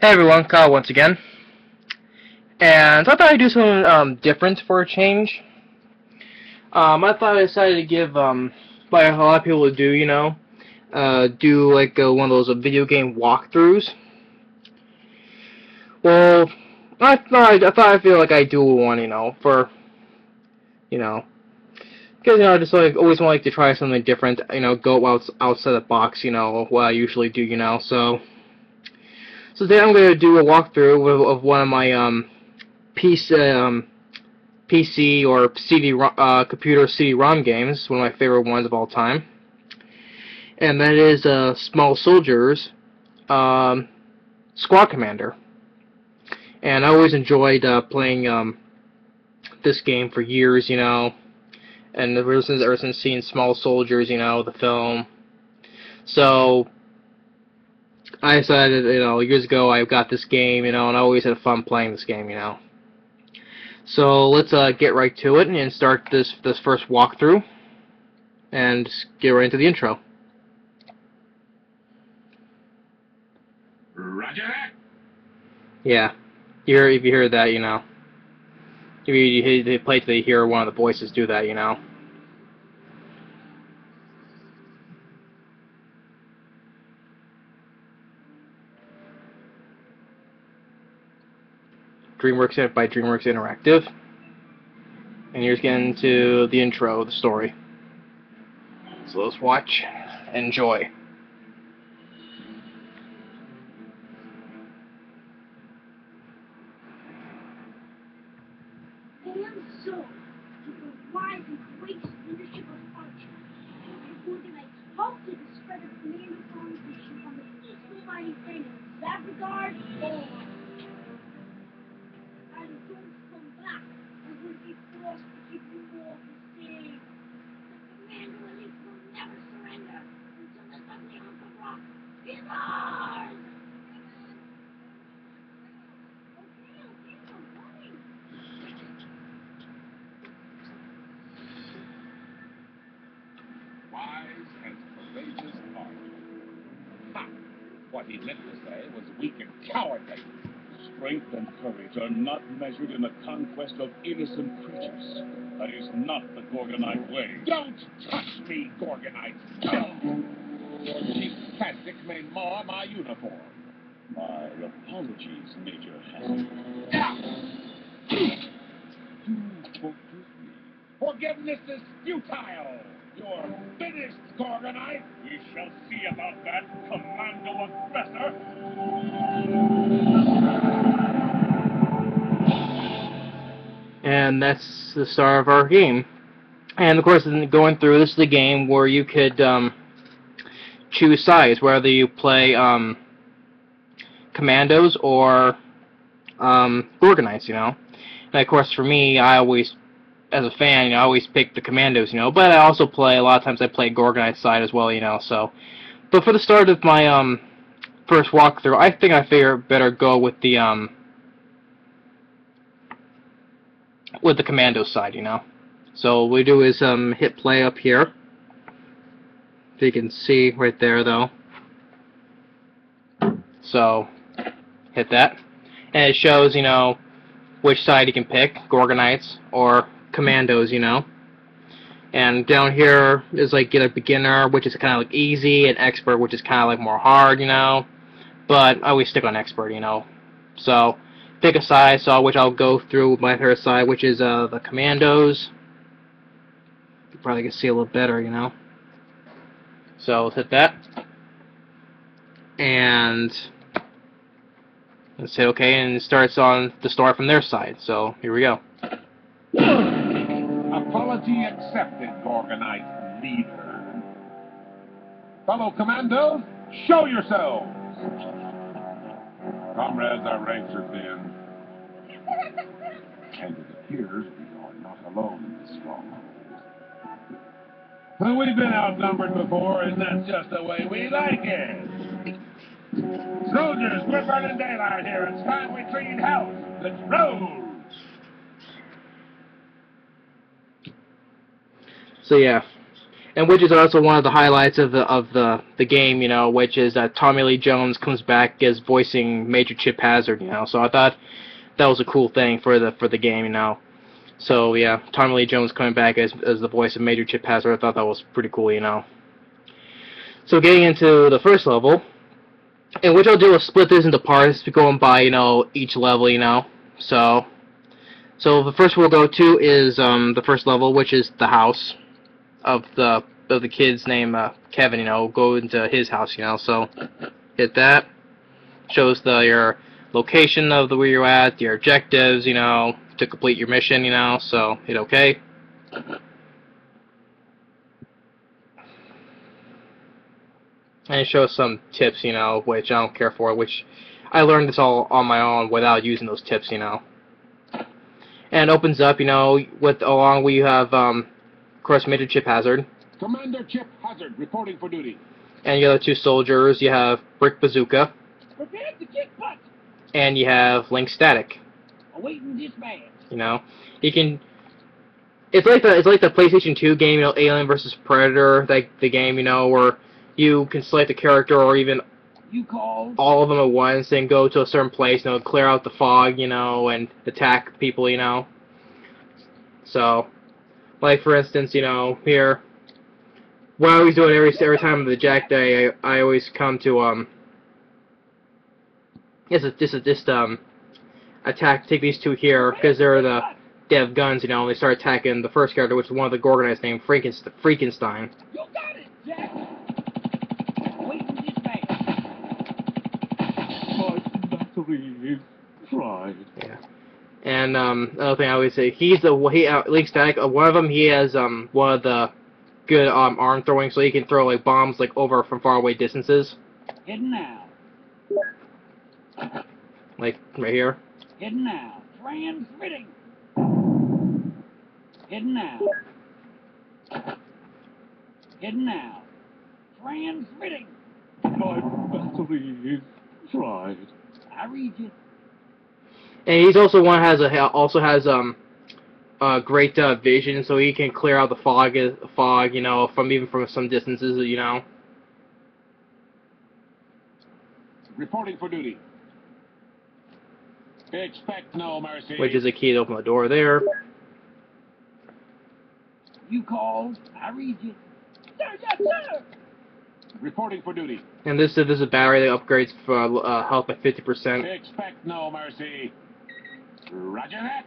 Hey everyone, Kyle once again. And I thought I'd do something different for a change. I thought I decided to give, like a lot of people do, do like one of those video game walkthroughs. Well, I feel like I do one, you know, because I just like always want to try something different, go outside the box, what I usually do, So today I'm gonna do a walkthrough of one of my PC or computer CD-ROM games, one of my favorite ones of all time, and that is Small Soldiers Squad Commander. And I always enjoyed playing this game for years, and ever since seeing Small Soldiers, the film. So I decided, years ago I got this game, and I always had fun playing this game, So let's get right to it and start this first walkthrough, and get right into the intro. Roger. Yeah, if you hear that, if you play till you hear one of the voices do that, DreamWorks by DreamWorks Interactive, and here's getting to the intro, the story. So let's watch, enjoy. And so, to the wise and courageous leadership of Archer, the organites halted the spread of Commando colonization on the peaceful mining planet of Zavradar, and don't come back, or we'll be forced to keep you all the same. The Commando elite will never surrender until this ugly hunk of rock is ours! Okay, I'm coming. Wise and courageous Archer. Ha! What he meant to say was weak and cowardly. Strength and courage are not measured in the conquest of innocent creatures. That is not the Gorgonite way. Don't touch me, Gorgonite! Cheap plastic may mar my uniform. My apologies, Major Hammond. Do forgive me. Forgiveness is futile! You're finished, Gorgonite! We shall see about that, Commando Aggressor! And that's the start of our game. And of course, going through, this is the game where you could choose sides, whether you play Commandos or Gorgonites, And of course, for me, I always, as a fan, I always pick the Commandos, But I also play, a lot of times I play Gorgonite side as well, So, but for the start of my first walkthrough, I think I better go with the Commando side, So what we do is hit play up here. If you can see right there, though. So hit that, and it shows, which side you can pick, Gorgonites or Commandos, And down here is like get a beginner, which is kind of like easy, and expert, which is kind of like more hard, But I always stick on expert, So pick a side, which I'll go through with my third side, which is the Commandos. You probably can see a little better, So let's hit that, and let's hit OK, and it starts on the story from their side. So here we go. Apology accepted, Gorgonite leader. Fellow Commandos, show yourselves! Comrades, our ranks are thin. And it appears we are not alone in this stronghold. Well, we've been outnumbered before, and that's just the way we like it. Soldiers, we're burning daylight here. It's time we clean house. Let's roll! So yeah, And which is also one of the highlights of the game, you know, which is that Tommy Lee Jones comes back as voicing Major Chip Hazard, you know. So I thought that was a cool thing for the game, you know. So yeah, Tommy Lee Jones coming back as the voice of Major Chip Hazard, I thought that was pretty cool, you know. So getting into the first level, and which I'll do is split this into parts, going by, you know, each level, you know. So the first we'll go to is the first level, which is the house of the kid's name, Kevin, you know. Go into his house, you know. So hit that. Shows your location of where you're at, your objectives, you know, to complete your mission, you know. So hit OK. And it shows some tips, you know, which I don't care for, which I learned this all on my own without using those tips, you know. And it opens up, you know, along where you have, of course, Major Chip Hazard. Commander Chip Hazard reporting for duty. And the other two soldiers, you have Brick Bazooka. Prepare to kick butt. And you have Link Static. Awaiting dispatch. You know, you can. It's like the PlayStation 2 game, you know, Alien vs Predator, like the game, you know, where you can select a character or even all of them at once and go to a certain place, you know, clear out the fog, you know, and attack people, you know. So, like for instance, you know, here, what I always do it every time of the Jack Day, I always come to attack, take these two here because they have guns, you know, and they start attacking the first character, which is one of the Gorgonites named Frankenstein. You got it, Jack. Waiting dispatch. My battery is fried. Yeah. And another thing I always say, Link Static. One of them, he has one of the good arm throwing, so he can throw like bombs like over from far away distances. Hidden now. Like right here. Hidden now. Transmitting. Hidden now. Hidden now. Transmitting. My battery is fried. I read you. And he's also one has great vision, so he can clear out the fog, you know, from some distances, you know. Reporting for duty. Expect no mercy. Which is a key to open the door there. You called. I read you. Sir, yes, sir. Reporting for duty. And this is a battery that upgrades for health by 50%. Expect no mercy. Roger that.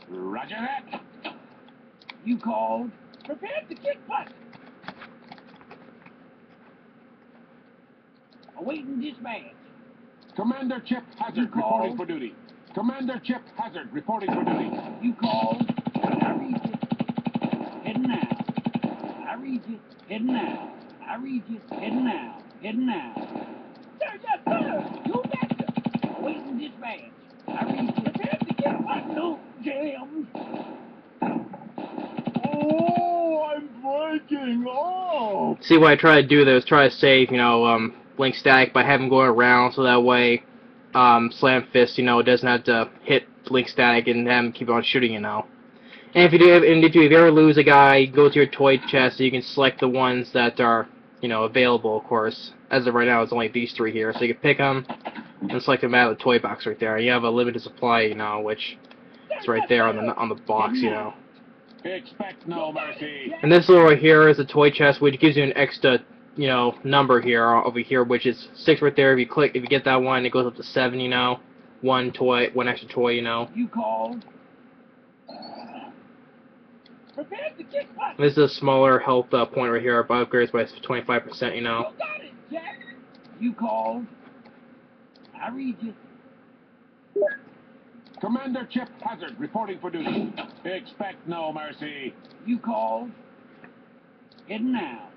Roger that. You called. Prepare to kick butt. Awaiting dispatch. Commander Chip Hazard reporting for duty. Commander Chip Hazard reporting for duty. You called. I read you. Hidden now. I read you. Hidden now. I read you. Hidden now. Hidden now. Sir, yes, sir. You betcha. Awaiting dispatch. I read you. Prepare to get my no jams. Oh, I'm breaking off. See, what I try to do there is try to save, you know, Link Static by having him going around, so that way Slam Fist, you know, doesn't have to hit Link Static and have him keep on shooting, you know. And if you ever lose a guy, go to your toy chest, so you can select the ones that are, you know, available, of course. As of right now, it's only these three here, so you can pick them and select them out of the toy box right there. You have a limited supply, you know, which is right there on the box, you know. Expect no mercy. And this little right here is a toy chest, which gives you an extra, you know, number here over here, which is 6 right there. If you get that one, it goes up to 7, you know. One extra toy, you know. You called. Prepare to kick butt. This is a smaller health point right here, but upgrades by 25%, you know. You got it, Jack. You called. I read you. Commander Chip Hazard reporting for duty. Expect no mercy. You called. Hidden now.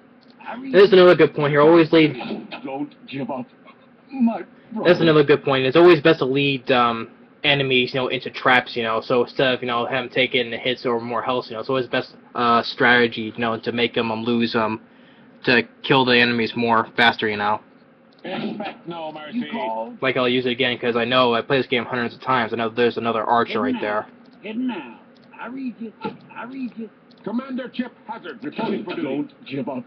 I read There's another good point here. Always lead. Don't give up. My brother. That's another good point. It's always best to lead enemies, you know, into traps, you know. So instead of, you know, having taken hits or more health, you know, it's always best strategy, you know, to make them lose to kill the enemies more faster, you know. Expect no mercy. Like, I'll use it again because I know I play this game hundreds of times. I know there's another archer right there. Hidden now. I read you. I read you. Commander Chip Hazard reporting for duty. Don't give up.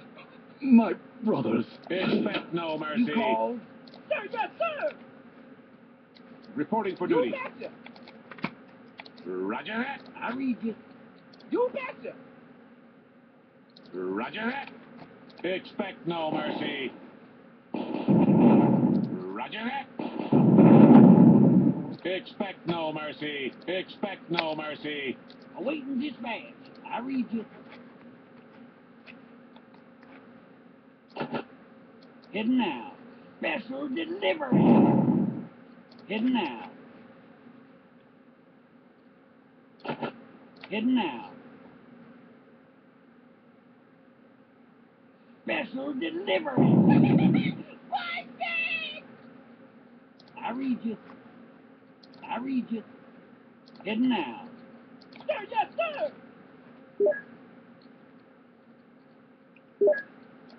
My brothers. Expect no mercy. You called? Sir, yes, sir. Reporting for You duty. betcha. Roger that. I read you. You betcha. Roger that. Expect no mercy. Roger that. Expect no mercy. Expect no mercy. Awaiting dispatch. I read you. Heading now. Special delivery. Heading now. Heading now. Special delivery. I read you. I read you. Heading now. Sir, yes, sir.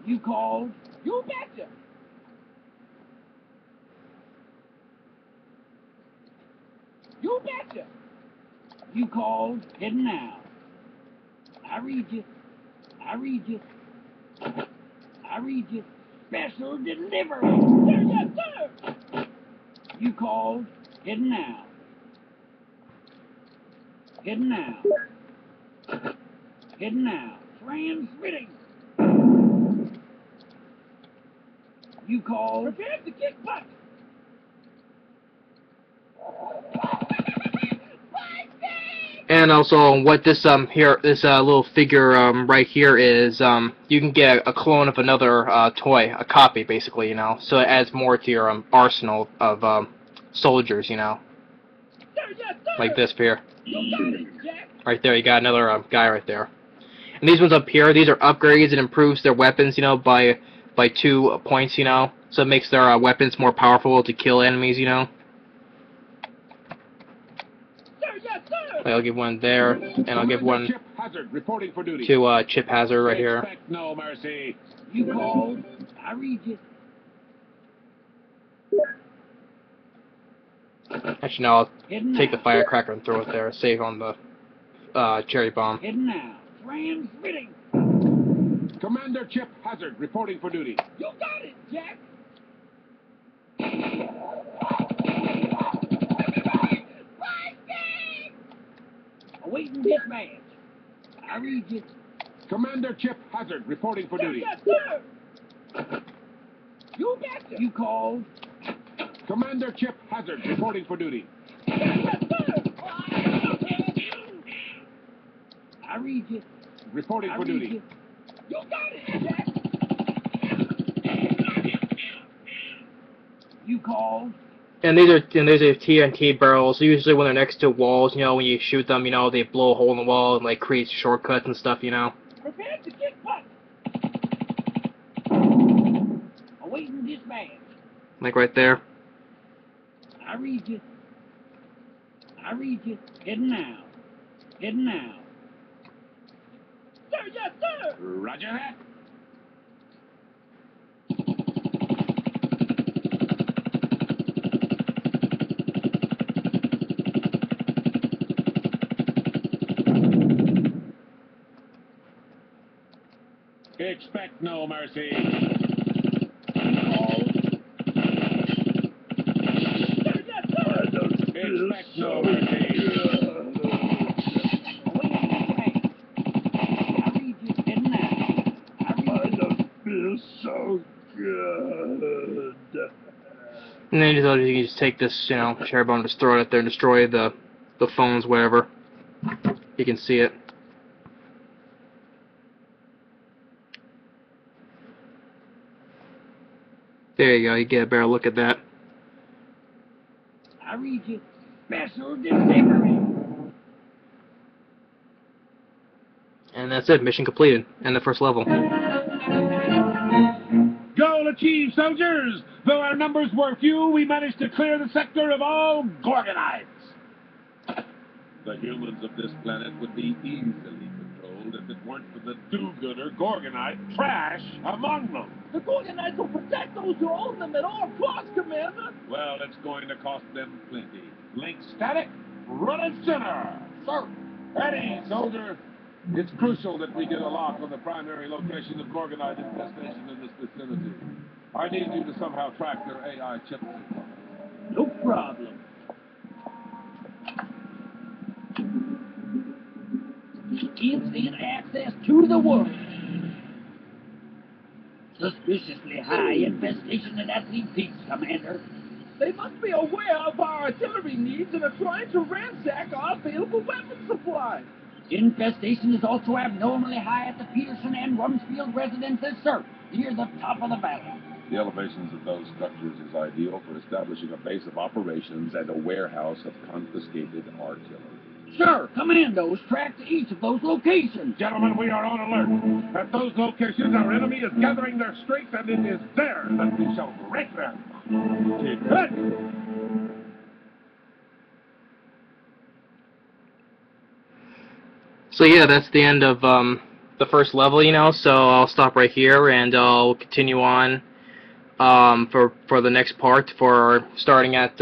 You called? You betcha. You betcha. You called? Heading now. I read you. I read you. I read you. Special delivery. Sir, yes, sir. You called? Heading now. Heading now. Heading now. Transmitting. You called? Prepare to kick butt. And also, what this little figure right here is, you can get a clone of another toy, a copy, basically, you know. So it adds more to your arsenal of soldiers, you know. Sir, yes, sir. Like this here. You got it, Jack. Right there, you got another guy right there. And these ones up here, these are upgrades. It improves their weapons, you know, by 2 points, you know. So it makes their weapons more powerful to kill enemies, you know. Sir, yes, sir. I'll give one there, and I'll give one Chip Hazard reporting for duty. to Chip Hazard right here. Expect no mercy. You called? I read you. Actually, no, I'll Heading take the now. firecracker and throw it there. Save on the cherry bomb. Heading now. Transmitting. Commander Chip Hazard reporting for duty. You got it, Jack. Awaiting dispatch. I read you. Commander Chip Hazard reporting for Sir, duty. yes, sir. You betcha. You called? Commander Chip Hazard reporting for duty. Sir, yes, sir. I read you. Reporting I for read duty. you. You got it, Jack. You called? And these are TNT barrels. Usually when they're next to walls, you know, when you shoot them, you know, they blow a hole in the wall and like create shortcuts and stuff, you know. Prepare to kick butt. Awaiting dispatch. Like right there. I read you. I read you. Heading now. Heading now. Sir, yes, sir. Roger that. Expect no mercy. Sir, yes, sir. Expect no mercy. I read you. Heading now. I read you. Feels so good. And then you can just take this, you know, cherry bomb, just throw it up there and destroy the phones, whatever. You can see it. There you go, you get a better look at that. I read you. Special delivery. And that's it, mission completed. And the first level. Goal achieved, soldiers! Though our numbers were few, we managed to clear the sector of all Gorgonites. The humans of this planet would be easily controlled if it weren't for the do-gooder Gorgonite trash among them. The Gorgonites will protect those who own them at all costs, Commander. Well, it's going to cost them plenty. Link static, run it center. Sir. Ready, soldier. It's crucial that we get a lock on the primary location of Gorgonite infestation in this vicinity. I need you to somehow track their AI chip signal. No problem. Instant access to the world. Suspiciously high infestation at Athlete Peaks, Commander. They must be aware of our artillery needs and are trying to ransack our available weapon supply. Infestation is also abnormally high at the Peterson and Rumsfield residences, sir, near the top of the valley. The elevations of those structures is ideal for establishing a base of operations and a warehouse of confiscated artillery. Sir, Commandos track to each of those locations. Gentlemen, we are on alert. At those locations, our enemy is gathering their strength, and it is there that we shall break them. Keep it. So yeah, that's the end of the first level, you know. So I'll stop right here, and I'll continue on for the next part. For starting at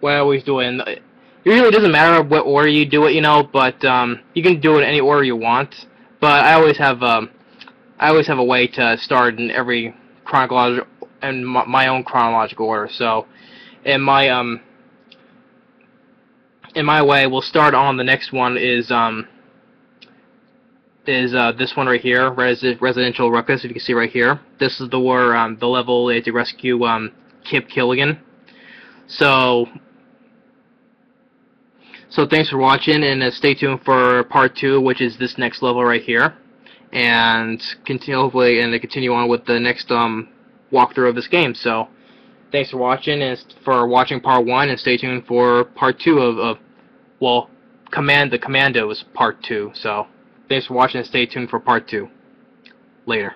what I always do. And it really doesn't matter what order you do it, you know. But you can do it in any order you want. But I always have a way to start in every chronological and my own chronological order. So in my way, we'll start on the next one is this one right here, Residential Ruckus. If you can see right here, this is the level they had to rescue Kip Killigan. So thanks for watching, and stay tuned for part 2, which is this next level right here, and hopefully continue on with the next walkthrough of this game. So thanks for watching, and for watching part 1, and stay tuned for part 2 of the Commandos part 2. So thanks for watching, and stay tuned for part 2. Later.